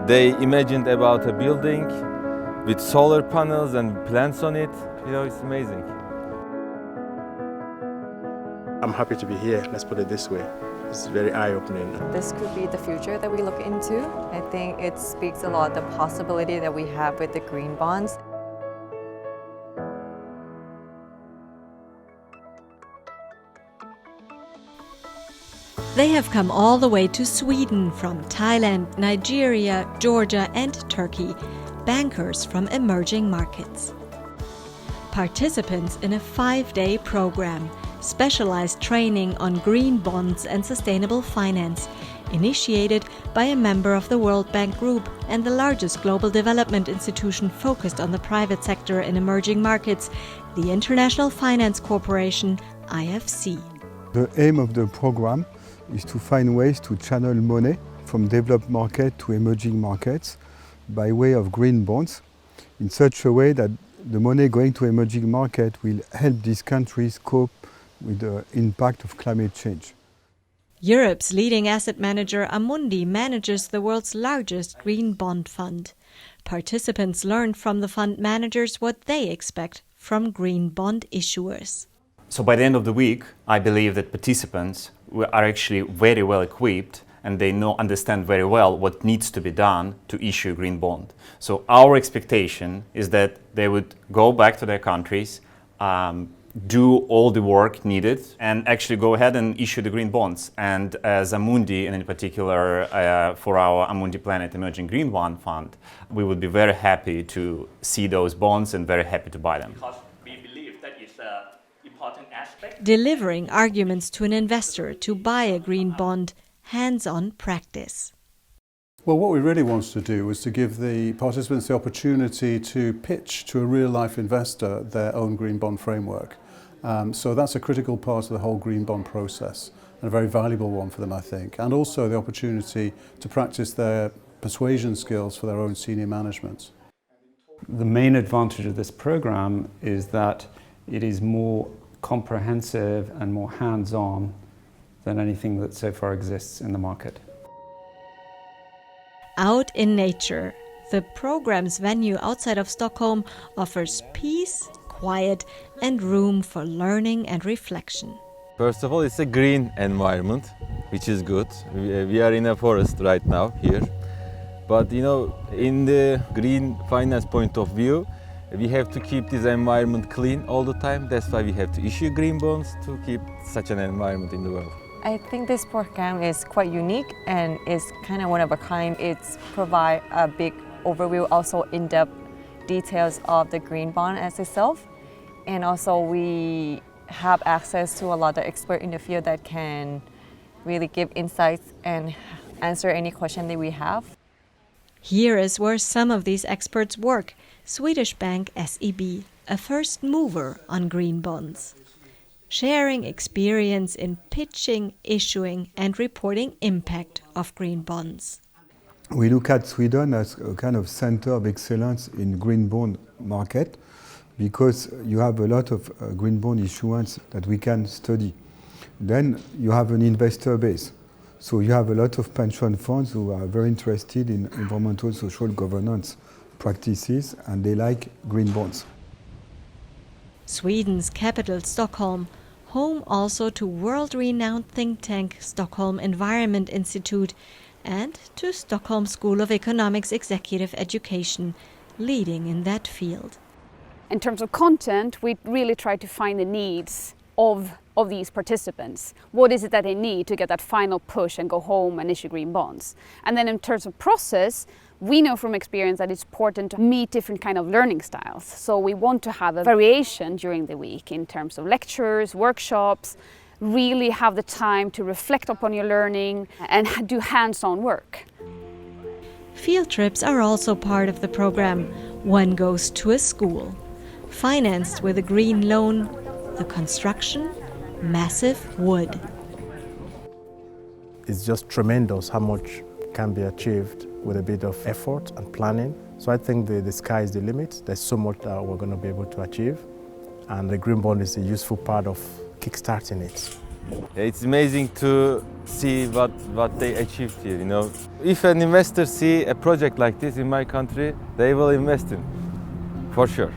They imagined about a building with solar panels and plants on it. It's amazing. I'm happy to be here, let's put it this way. It's very eye-opening. This could be the future that we look into. I think it speaks a lot of the possibility that we have with the green bonds. They have come all the way to Sweden from Thailand, Nigeria, Georgia and Turkey, bankers from emerging markets. Participants in a 5-day program, specialized training on green bonds and sustainable finance, initiated by a member of the World Bank Group and the largest global development institution focused on the private sector in emerging markets, the International Finance Corporation, IFC. The aim of the program is to find ways to channel money from developed markets to emerging markets by way of green bonds in such a way that the money going to emerging markets will help these countries cope with the impact of climate change. Europe's leading asset manager Amundi manages the world's largest green bond fund. Participants learned from the fund managers what they expect from green bond issuers. So by the end of the week, I believe that participants are actually very well equipped and they understand very well what needs to be done to issue a green bond. So our expectation is that they would go back to their countries, do all the work needed and actually go ahead and issue the green bonds. And as Amundi, and in particular for our Amundi Planet Emerging Green Bond Fund, we would be very happy to see those bonds and very happy to buy them. Because we believe that is an important aspect. Delivering arguments to an investor to buy a green bond, hands-on practice. Well, what we really wanted to do was to give the participants the opportunity to pitch to a real-life investor their own green bond framework. So that's a critical part of the whole green bond process, and a very valuable one for them, I think. And also the opportunity to practice their persuasion skills for their own senior management. The main advantage of this program is that it is more comprehensive and more hands-on than anything that so far exists in the market. Out in nature, the program's venue outside of Stockholm offers peace, quiet and room for learning and reflection. First of all, it's a green environment, which is good. We are in a forest right now here. But in the green finance point of view, we have to keep this environment clean all the time. That's why we have to issue green bonds to keep such an environment in the world. I think this program is quite unique and is kind of one of a kind. It's provide a big overview, also in-depth details of the green bond as itself. And also we have access to a lot of experts in the field that can really give insights and answer any question that we have. Here is where some of these experts work. Swedish bank SEB, a first mover on green bonds. Sharing experience in pitching, issuing and reporting impact of green bonds. We look at Sweden as a kind of center of excellence in green bond market because you have a lot of green bond issuance that we can study. Then you have an investor base. So you have a lot of pension funds who are very interested in environmental social governance practices and they like green bonds. Sweden's capital, Stockholm, home also to world-renowned think tank Stockholm Environment Institute and to Stockholm School of Economics Executive Education, leading in that field. In terms of content, we really try to find the needs of these participants. What is it that they need to get that final push and go home and issue green bonds? And then in terms of process, we know from experience that it's important to meet different kind of learning styles. So we want to have a variation during the week in terms of lectures, workshops, really have the time to reflect upon your learning and do hands-on work. Field trips are also part of the program. One goes to a school, financed with a green loan, the construction, massive wood. It's just tremendous how much can be achieved with a bit of effort and planning. So I think the sky is the limit. There's so much that we're going to be able to achieve. And the green bond is a useful part of kickstarting it. It's amazing to see what they achieved here, you know. If an investor see a project like this in my country, they will invest in, for sure.